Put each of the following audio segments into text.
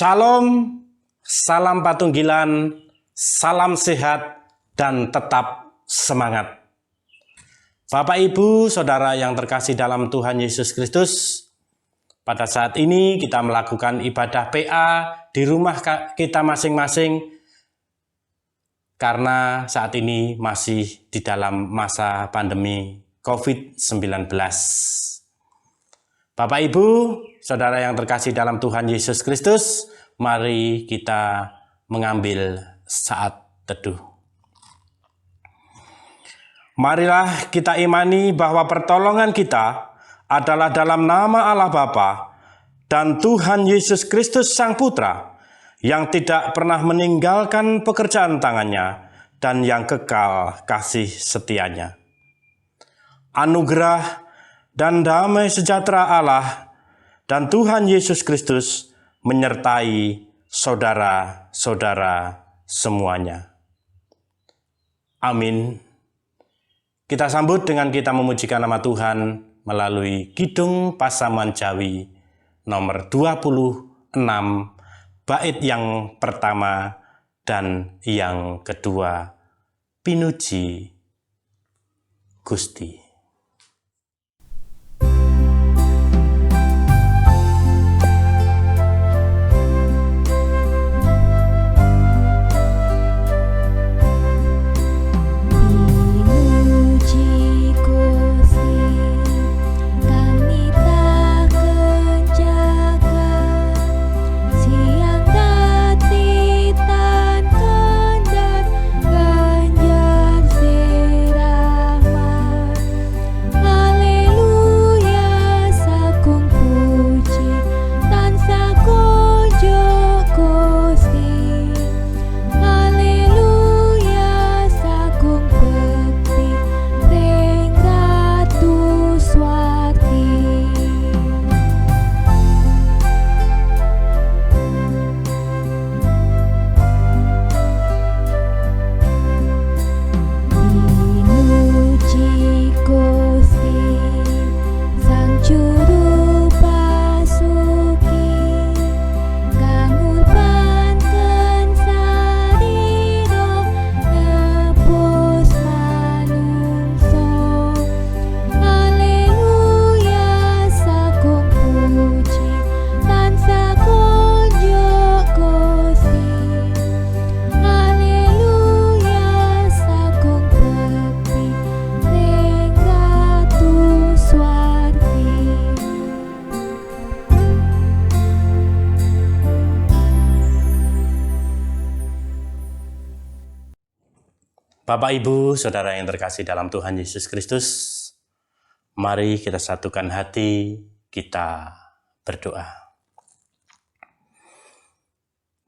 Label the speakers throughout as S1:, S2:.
S1: Shalom, salam patunggilan, salam sehat, dan tetap semangat. Bapak, Ibu, Saudara yang terkasih dalam Tuhan Yesus Kristus, pada saat ini kita melakukan ibadah PA di rumah kita masing-masing karena saat ini masih di dalam masa pandemi COVID-19. Bapak, Ibu, Saudara yang terkasih dalam Tuhan Yesus Kristus, mari kita mengambil saat teduh. Marilah kita imani bahwa pertolongan kita adalah dalam nama Allah Bapa dan Tuhan Yesus Kristus Sang Putra, yang tidak pernah meninggalkan pekerjaan tangannya dan yang kekal kasih setianya. Anugerah dan damai sejahtera Allah dan Tuhan Yesus Kristus menyertai saudara-saudara semuanya. Amin. Kita sambut dengan kita memujikan nama Tuhan melalui Kidung Pasaman Jawi nomor 26, bait yang pertama dan yang kedua. Pinuji Gusti. Bapak, Ibu, Saudara yang terkasih dalam Tuhan Yesus Kristus, mari kita satukan hati, kita berdoa.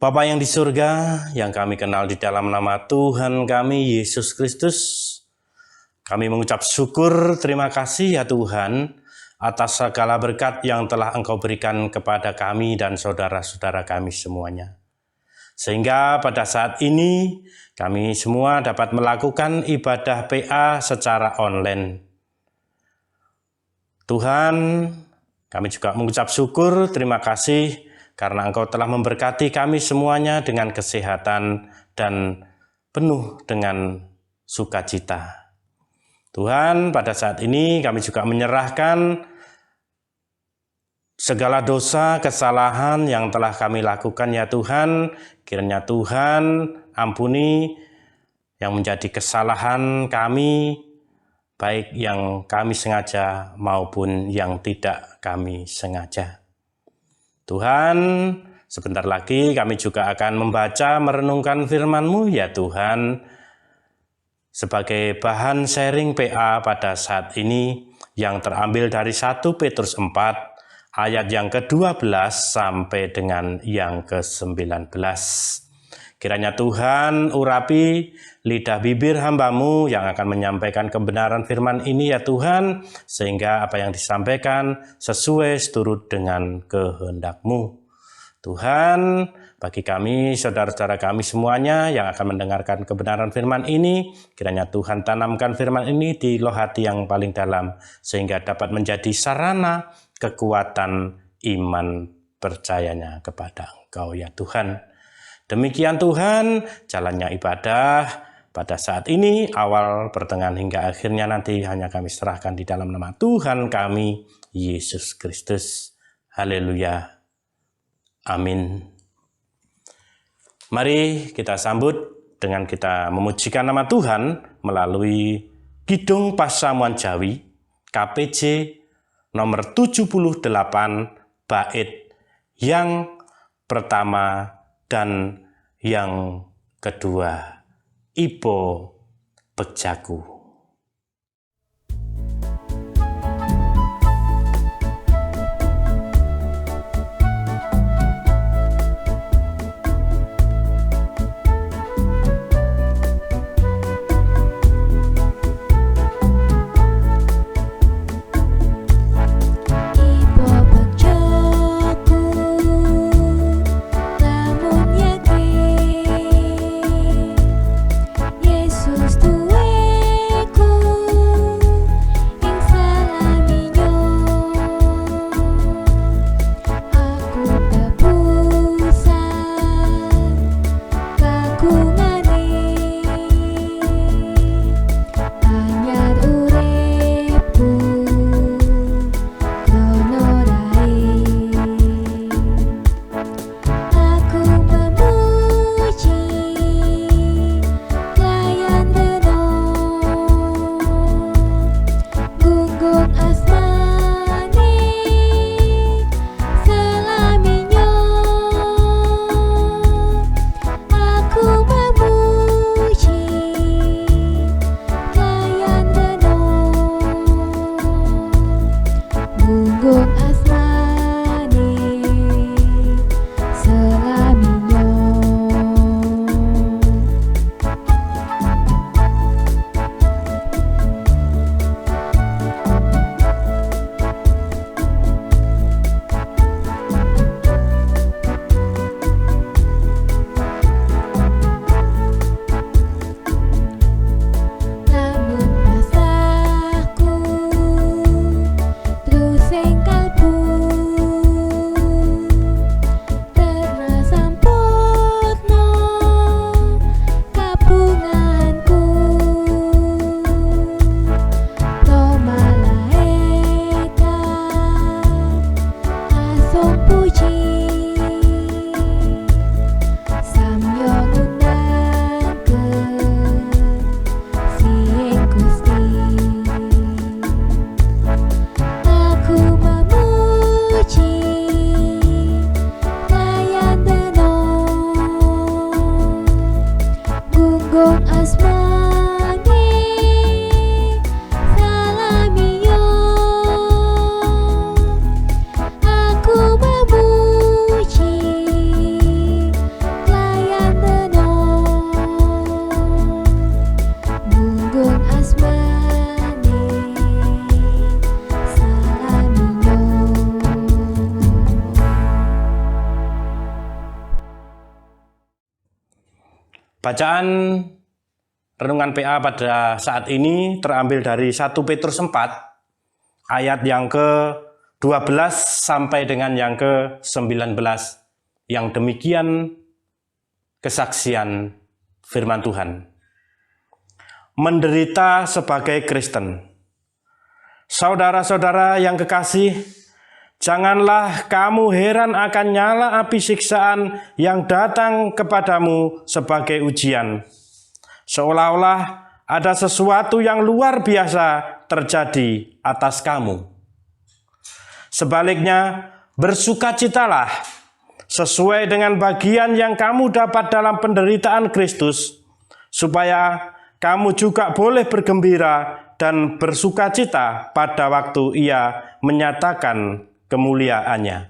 S1: Bapa yang di surga, yang kami kenal di dalam nama Tuhan kami, Yesus Kristus, kami mengucap syukur, terima kasih ya Tuhan, atas segala berkat yang telah Engkau berikan kepada kami dan saudara-saudara kami semuanya. Sehingga pada saat ini kami semua dapat melakukan ibadah PA secara online. Tuhan, kami juga mengucap syukur, terima kasih karena Engkau telah memberkati kami semuanya dengan kesehatan dan penuh dengan sukacita. Tuhan, pada saat ini kami juga menyerahkan segala dosa, kesalahan yang telah kami lakukan ya Tuhan, kiranya Tuhan ampuni yang menjadi kesalahan kami, baik yang kami sengaja maupun yang tidak kami sengaja. Tuhan, sebentar lagi kami juga akan membaca merenungkan firman-Mu ya Tuhan, sebagai bahan sharing PA pada saat ini yang terambil dari 1 Petrus 4, ayat yang ke-12 sampai dengan yang ke-19. Kiranya Tuhan urapi lidah bibir hamba-Mu yang akan menyampaikan kebenaran firman ini ya Tuhan, sehingga apa yang disampaikan sesuai seturut dengan kehendak-Mu. Tuhan, bagi kami, saudara-saudara kami semuanya yang akan mendengarkan kebenaran firman ini, kiranya Tuhan tanamkan firman ini di loh hati yang paling dalam, sehingga dapat menjadi sarana kekuatan iman percayanya kepada Engkau ya Tuhan. Demikian Tuhan, jalannya ibadah pada saat ini, awal, pertengahan, hingga akhirnya nanti hanya kami serahkan di dalam nama Tuhan kami, Yesus Kristus. Haleluya. Amin. Mari kita sambut dengan kita memujikan nama Tuhan melalui Kidung Pasamuan Jawi, KPJ nomor 78, bait yang pertama dan yang kedua. Ipo Bekjaku. Bacaan renungan PA pada saat ini terambil dari 1 Petrus 4 ayat yang ke-12 sampai dengan yang ke-19 yang demikian kesaksian firman Tuhan. Menderita sebagai Kristen. Saudara-saudara yang kekasih, janganlah kamu heran akan nyala api siksaan yang datang kepadamu sebagai ujian. Seolah-olah ada sesuatu yang luar biasa terjadi atas kamu. Sebaliknya, bersukacitalah sesuai dengan bagian yang kamu dapat dalam penderitaan Kristus, supaya kamu juga boleh bergembira dan bersukacita pada waktu Ia menyatakan kemuliaannya.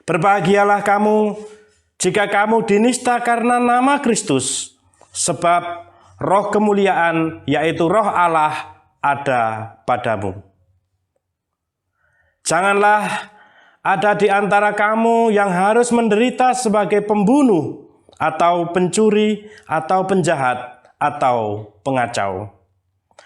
S1: Berbahagialah kamu jika kamu dinista karena nama Kristus, sebab roh kemuliaan, yaitu roh Allah, ada padamu. Janganlah ada di antara kamu yang harus menderita sebagai pembunuh, atau pencuri, atau penjahat, atau pengacau.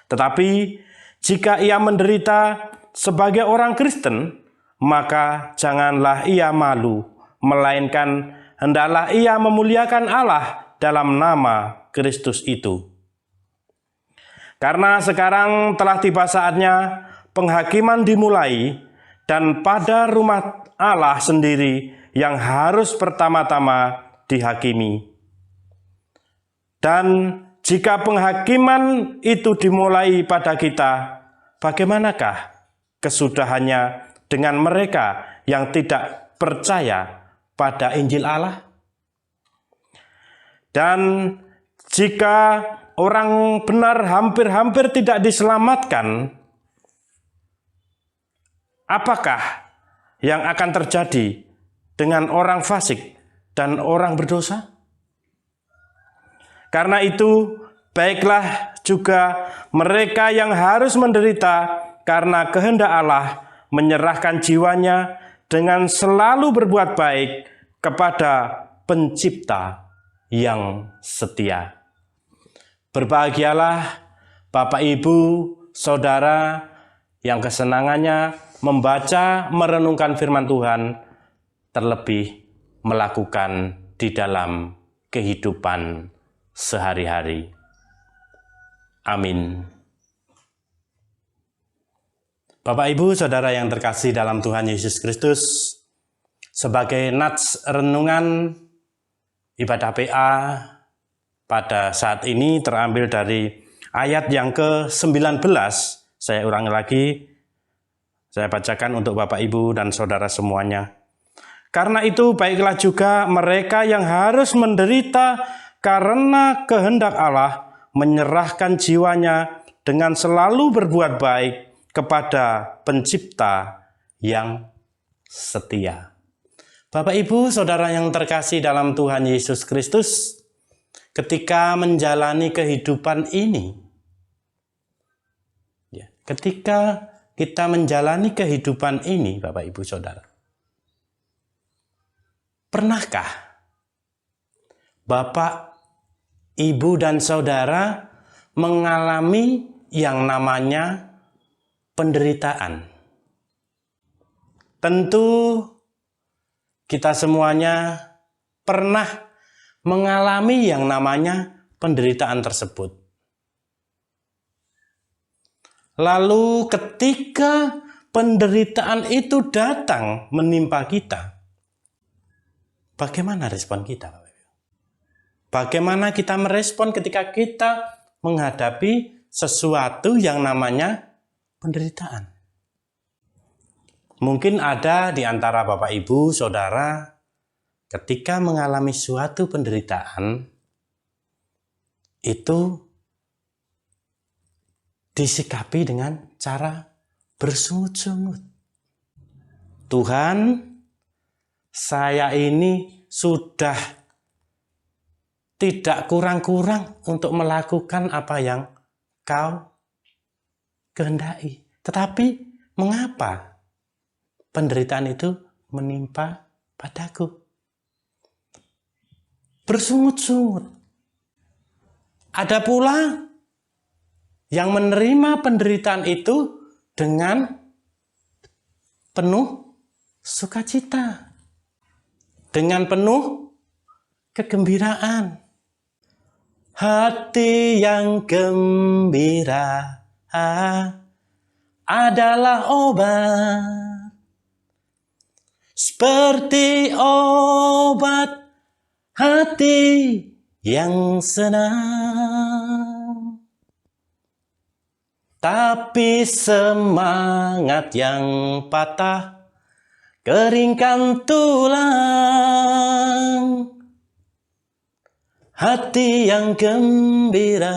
S1: Tetapi jika ia menderita sebagai orang Kristen, maka janganlah ia malu, melainkan hendaklah ia memuliakan Allah dalam nama Kristus itu. Karena sekarang telah tiba saatnya penghakiman dimulai, dan pada rumah Allah sendiri yang harus pertama-tama dihakimi. Dan jika penghakiman itu dimulai pada kita, bagaimanakah kesudahannya dengan mereka yang tidak percaya pada Injil Allah? Dan jika orang benar hampir-hampir tidak diselamatkan, apakah yang akan terjadi dengan orang fasik dan orang berdosa? Karena itu, baiklah juga mereka yang harus menderita karena kehendak Allah menyerahkan jiwanya dengan selalu berbuat baik kepada Pencipta yang setia. Berbahagialah Bapak, Ibu, Saudara yang kesenangannya membaca, merenungkan firman Tuhan, terlebih melakukan di dalam kehidupan sehari-hari. Amin. Bapak, Ibu, Saudara yang terkasih dalam Tuhan Yesus Kristus, sebagai nats renungan ibadah PA pada saat ini terambil dari ayat yang ke-19. Saya ulangi lagi, saya bacakan untuk Bapak, Ibu, dan Saudara semuanya. Karena itu baiklah juga mereka yang harus menderita karena kehendak Allah menyerahkan jiwanya dengan selalu berbuat baik kepada Pencipta yang setia. Bapak, Ibu, Saudara yang terkasih dalam Tuhan Yesus Kristus, ketika menjalani kehidupan ini, ketika kita menjalani kehidupan ini, Bapak, Ibu, Saudara, pernahkah Bapak, Ibu, dan Saudara mengalami yang namanya penderitaan? Tentu kita semuanya pernah mengalami yang namanya penderitaan tersebut. Lalu ketika penderitaan itu datang menimpa kita, bagaimana respon kita? Bagaimana kita merespon ketika kita menghadapi sesuatu yang namanya penderitaan? Mungkin ada di antara Bapak, Ibu, Saudara, ketika mengalami suatu penderitaan, itu disikapi dengan cara bersungut-sungut. Tuhan, saya ini sudah tidak kurang-kurang untuk melakukan apa yang Kau kehendaki. Tetapi mengapa penderitaan itu menimpa padaku? Bersungut-sungut. Ada pula yang menerima penderitaan itu dengan penuh sukacita, dengan penuh kegembiraan. Hati yang gembira adalah obat, seperti obat hati yang senang. Tapi semangat yang patah keringkan tulang. Hati yang gembira,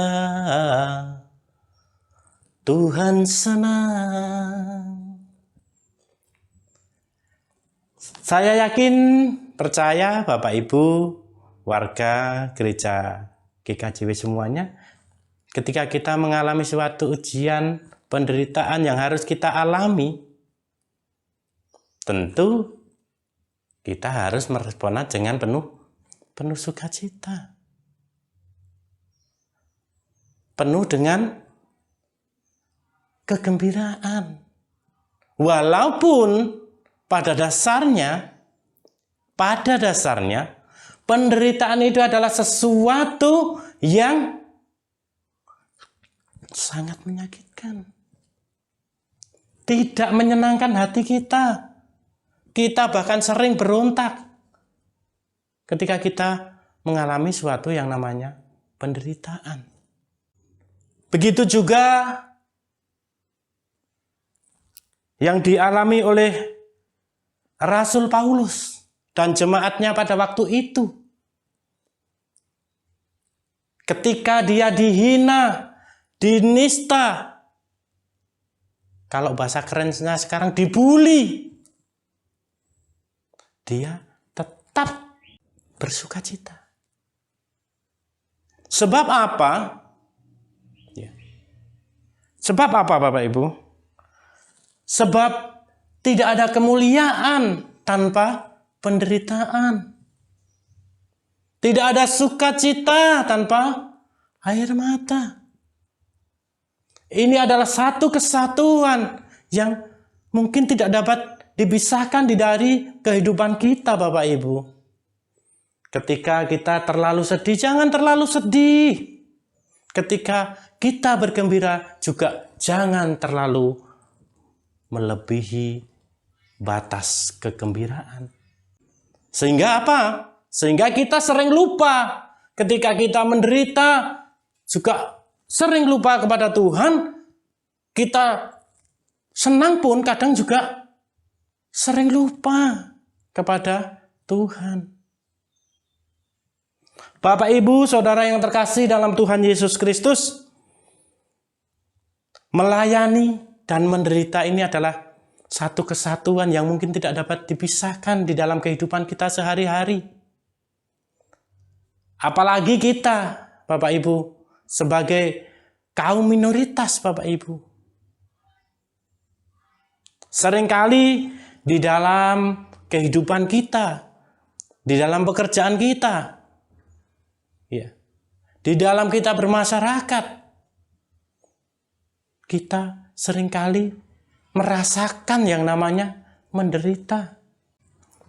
S1: Tuhan senang. Saya yakin, percaya Bapak, Ibu, warga gereja GKJW semuanya, ketika kita mengalami suatu ujian, penderitaan yang harus kita alami, tentu kita harus meresponnya dengan penuh sukacita. Penuh dengan kegembiraan. Walaupun pada dasarnya penderitaan itu adalah sesuatu yang sangat menyakitkan. Tidak menyenangkan hati kita. Kita bahkan sering berontak ketika kita mengalami suatu yang namanya penderitaan. Begitu juga yang dialami oleh Rasul Paulus dan jemaatnya pada waktu itu. Ketika dia dihina, dinista, kalau bahasa kerennya sekarang dibully, dia tetap bersuka cita. Sebab apa? Sebab apa, Bapak Ibu? Sebab tidak ada kemuliaan tanpa penderitaan. Tidak ada sukacita tanpa air mata. Ini adalah satu kesatuan yang mungkin tidak dapat dipisahkan dari kehidupan kita, Bapak Ibu. Ketika kita terlalu sedih, jangan terlalu sedih. Ketika kita bergembira, juga jangan terlalu melebihi batas kegembiraan. Sehingga apa? Sehingga kita sering lupa. Ketika kita menderita, juga sering lupa kepada Tuhan. Kita senang pun kadang juga sering lupa kepada Tuhan. Bapak, Ibu, Saudara yang terkasih dalam Tuhan Yesus Kristus, melayani dan menderita ini adalah satu kesatuan yang mungkin tidak dapat dipisahkan di dalam kehidupan kita sehari-hari. Apalagi kita, Bapak Ibu, sebagai kaum minoritas, Bapak Ibu. Seringkali di dalam kehidupan kita, di dalam pekerjaan kita, di dalam kita bermasyarakat, kita seringkali merasakan yang namanya menderita.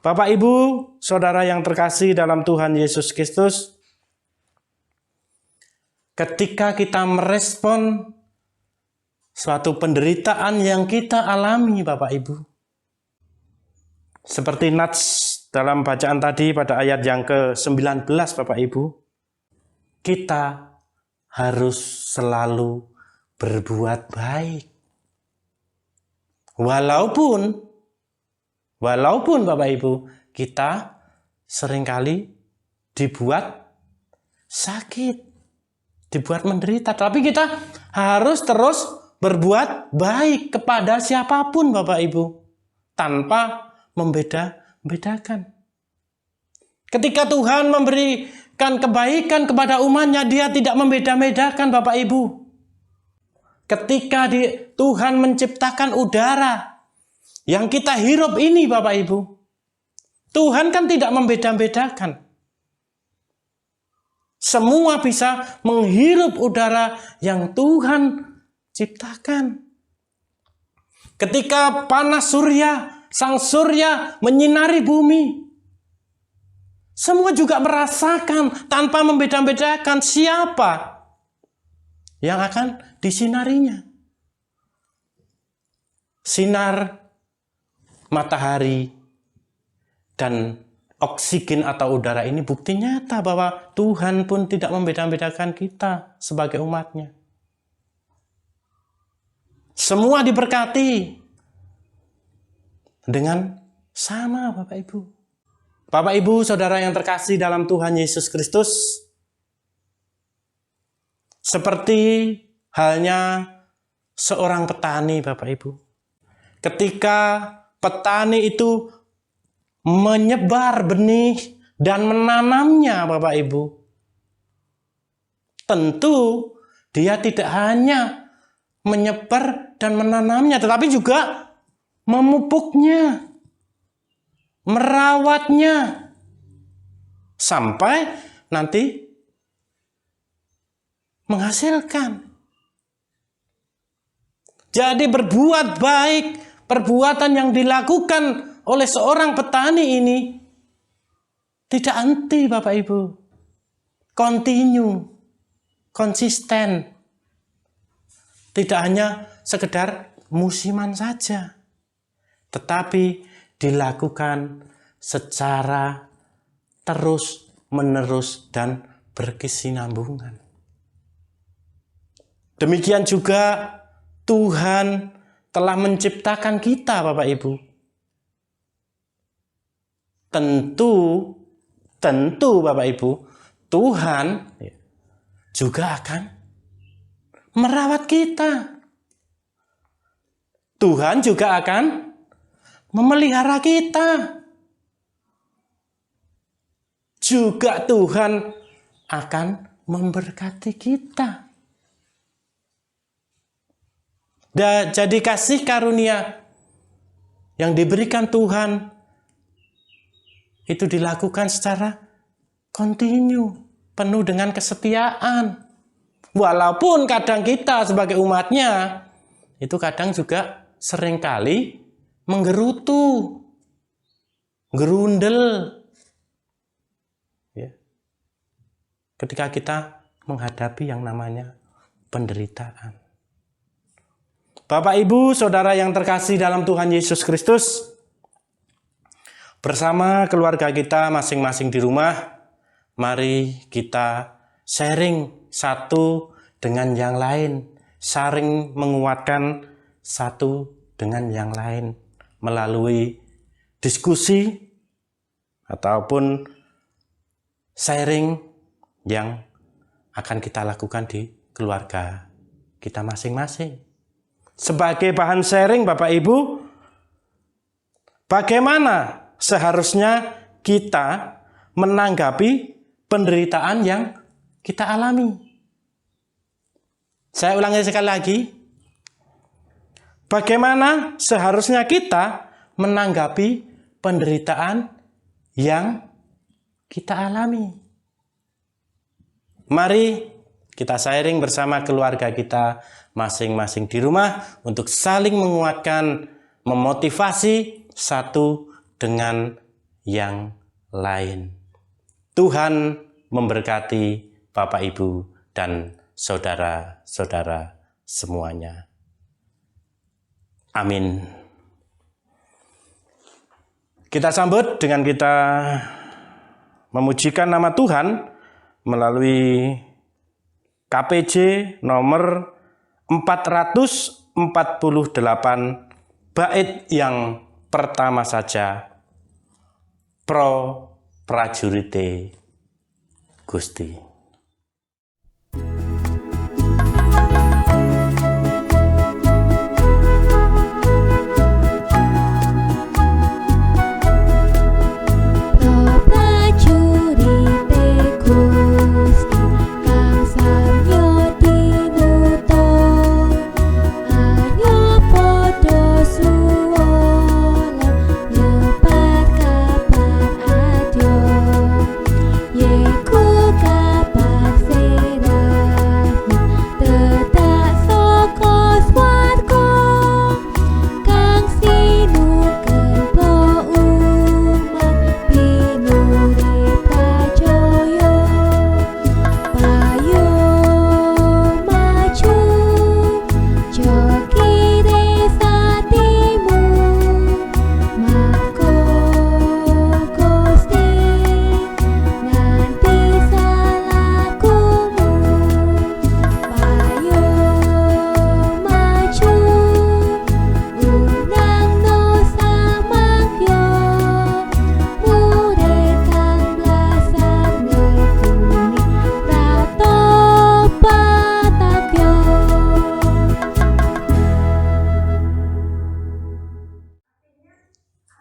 S1: Bapak, Ibu, Saudara yang terkasih dalam Tuhan Yesus Kristus, ketika kita merespon suatu penderitaan yang kita alami, Bapak Ibu, seperti nats dalam bacaan tadi pada ayat yang ke-19, Bapak Ibu, kita harus selalu berbuat baik. Walaupun Bapak Ibu, kita seringkali dibuat sakit, dibuat menderita. Tapi kita harus terus berbuat baik kepada siapapun, Bapak Ibu, tanpa membeda-bedakan. Ketika Tuhan memberikan kebaikan kepada umatnya, Dia tidak membeda-bedakan, Bapak Ibu. Ketika Tuhan menciptakan udara yang kita hirup ini, Bapak Ibu, Tuhan kan tidak membeda-bedakan. Semua bisa menghirup udara yang Tuhan ciptakan. Ketika panas surya, sang surya menyinari bumi, semua juga merasakan tanpa membeda-bedakan siapa yang akan disinarinya. Sinar matahari dan oksigen atau udara ini bukti nyata bahwa Tuhan pun tidak membeda-bedakan kita sebagai umatnya. Semua diberkati dengan sama, Bapak Ibu. Bapak, Ibu, Saudara yang terkasih dalam Tuhan Yesus Kristus, seperti halnya seorang petani, Bapak Ibu. Ketika petani itu menyebar benih dan menanamnya, Bapak Ibu, tentu dia tidak hanya menyebar dan menanamnya, tetapi juga memupuknya, merawatnya, sampai nanti menghasilkan. Jadi berbuat baik, perbuatan yang dilakukan oleh seorang petani ini tidak henti Bapak Ibu. Continue, konsisten. Tidak hanya sekedar musiman saja, tetapi dilakukan secara terus-menerus dan berkesinambungan. Demikian juga Tuhan telah menciptakan kita Bapak Ibu. Tentu Bapak Ibu, Tuhan juga akan merawat kita. Tuhan juga akan memelihara kita. Juga Tuhan akan memberkati kita. Jadi kasih karunia yang diberikan Tuhan itu dilakukan secara kontinu, penuh dengan kesetiaan. Walaupun kadang kita sebagai umatnya itu kadang juga seringkali menggerutu, gerundel. Ya. Ketika kita menghadapi yang namanya penderitaan. Bapak, Ibu, Saudara yang terkasih dalam Tuhan Yesus Kristus, bersama keluarga kita masing-masing di rumah, mari kita sharing satu dengan yang lain, saling menguatkan satu dengan yang lain melalui diskusi ataupun sharing yang akan kita lakukan di keluarga kita masing-masing. Sebagai bahan sharing Bapak Ibu, bagaimana seharusnya kita menanggapi penderitaan yang kita alami? Saya ulangi sekali lagi. Bagaimana seharusnya kita menanggapi penderitaan yang kita alami? Mari kita sharing bersama keluarga kita masing-masing di rumah untuk saling menguatkan, memotivasi satu dengan yang lain. Tuhan memberkati Bapak, Ibu, dan saudara-saudara semuanya. Amin. Kita sambut dengan kita memujikan nama Tuhan melalui KPJ nomor 448 bait yang pertama saja, Pro Prajurite Gusti.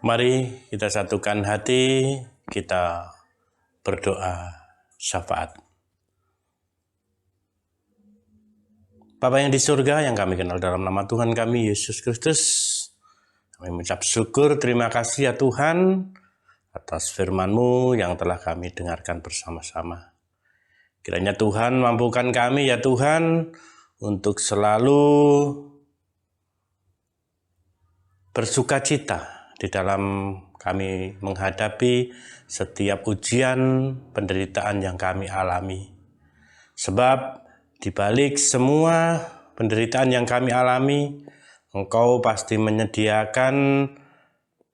S1: Mari kita satukan hati, kita berdoa syafaat. Bapa yang di surga, yang kami kenal dalam nama Tuhan kami, Yesus Kristus, kami mengucap syukur, terima kasih ya Tuhan, atas firman-Mu yang telah kami dengarkan bersama-sama. Kiranya Tuhan mampukan kami ya Tuhan, untuk selalu bersukacita di dalam kami menghadapi setiap ujian penderitaan yang kami alami. Sebab di balik semua penderitaan yang kami alami, Engkau pasti menyediakan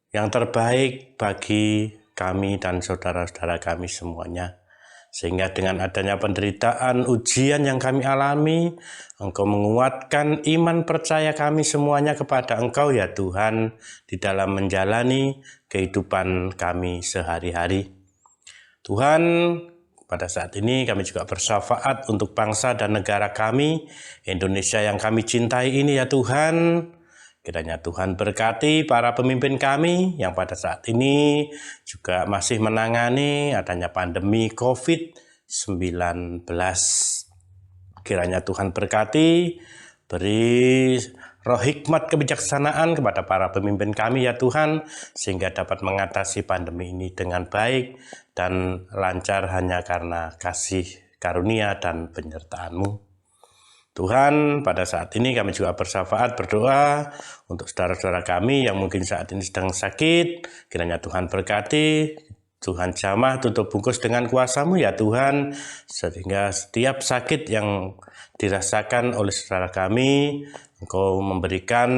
S1: yang terbaik bagi kami dan saudara-saudara kami semuanya. Sehingga dengan adanya penderitaan, ujian yang kami alami, Engkau menguatkan iman percaya kami semuanya kepada Engkau ya Tuhan, di dalam menjalani kehidupan kami sehari-hari. Tuhan, pada saat ini kami juga bersyafaat untuk bangsa dan negara kami, Indonesia yang kami cintai ini ya Tuhan. Kiranya Tuhan berkati para pemimpin kami yang pada saat ini juga masih menangani adanya pandemi COVID-19. Kiranya Tuhan berkati, beri roh hikmat kebijaksanaan kepada para pemimpin kami ya Tuhan, sehingga dapat mengatasi pandemi ini dengan baik dan lancar hanya karena kasih karunia dan penyertaan-Mu. Tuhan, pada saat ini kami juga bersyafaat berdoa untuk saudara-saudara kami yang mungkin saat ini sedang sakit. Kiranya Tuhan berkati, Tuhan jamah tutup bungkus dengan kuasa-Mu ya Tuhan, sehingga setiap sakit yang dirasakan oleh saudara kami, Engkau memberikan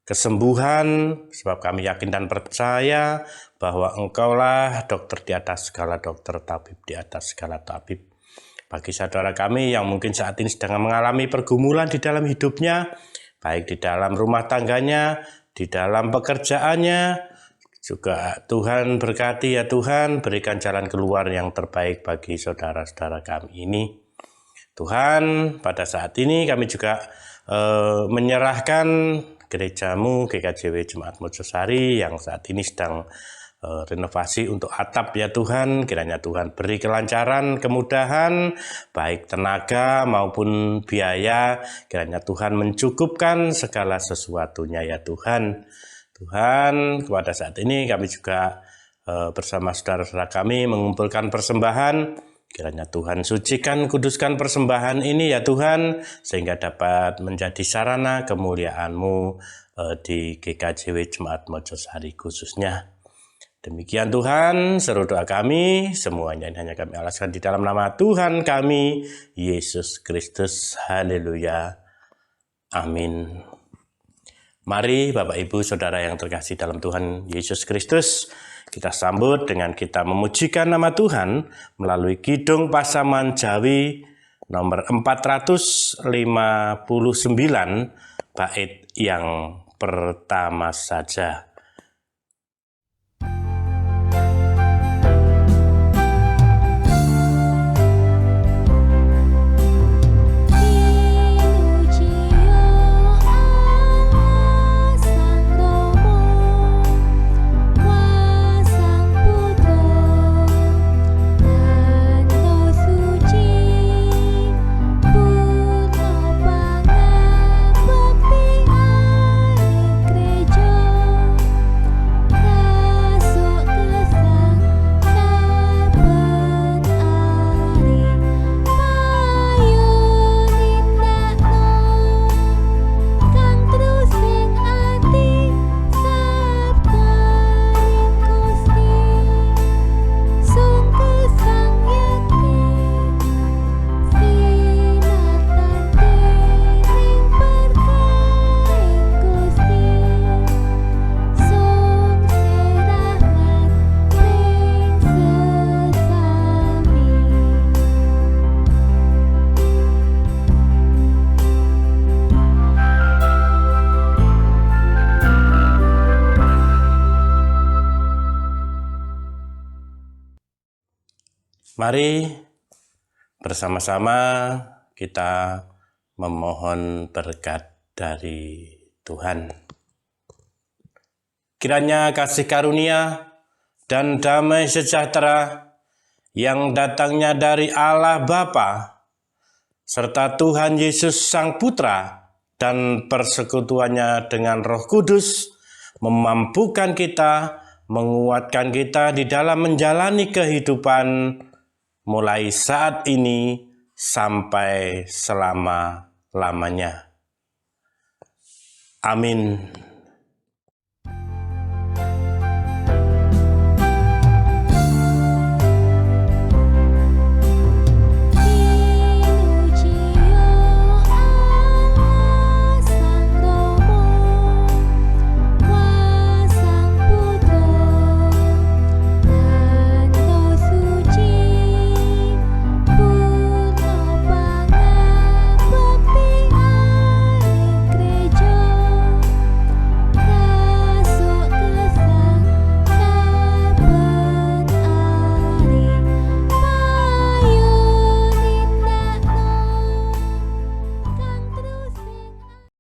S1: kesembuhan, sebab kami yakin dan percaya bahwa Engkaulah dokter di atas segala dokter, tabib di atas segala tabib. Bagi saudara kami yang mungkin saat ini sedang mengalami pergumulan di dalam hidupnya, baik di dalam rumah tangganya, di dalam pekerjaannya, juga Tuhan berkati ya Tuhan, berikan jalan keluar yang terbaik bagi saudara-saudara kami ini. Tuhan, pada saat ini kami juga menyerahkan gereja-Mu, GKJW Jemaat Mojosari yang saat ini sedang renovasi untuk atap ya Tuhan. Kiranya Tuhan beri kelancaran, kemudahan, baik tenaga maupun biaya. Kiranya Tuhan mencukupkan segala sesuatunya ya Tuhan. Tuhan, kepada saat ini kami juga bersama saudara-saudara kami mengumpulkan persembahan. Kiranya Tuhan sucikan, kuduskan persembahan ini ya Tuhan, sehingga dapat menjadi sarana kemuliaan-Mu di GKJW Jemaat Mojosari khususnya. Demikian Tuhan, seru doa kami, semuanya ini hanya kami alaskan di dalam nama Tuhan kami, Yesus Kristus. Haleluya. Amin. Mari Bapak Ibu Saudara yang terkasih dalam Tuhan Yesus Kristus, kita sambut dengan kita memujikan nama Tuhan melalui Kidung Pasaman Jawi nomor 459, bait yang pertama saja. Mari bersama-sama kita memohon berkat dari Tuhan. Kiranya kasih karunia dan damai sejahtera yang datangnya dari Allah Bapa serta Tuhan Yesus Sang Putra dan persekutuannya dengan Roh Kudus memampukan kita, menguatkan kita di dalam menjalani kehidupan mulai saat ini sampai selama-lamanya. Amin.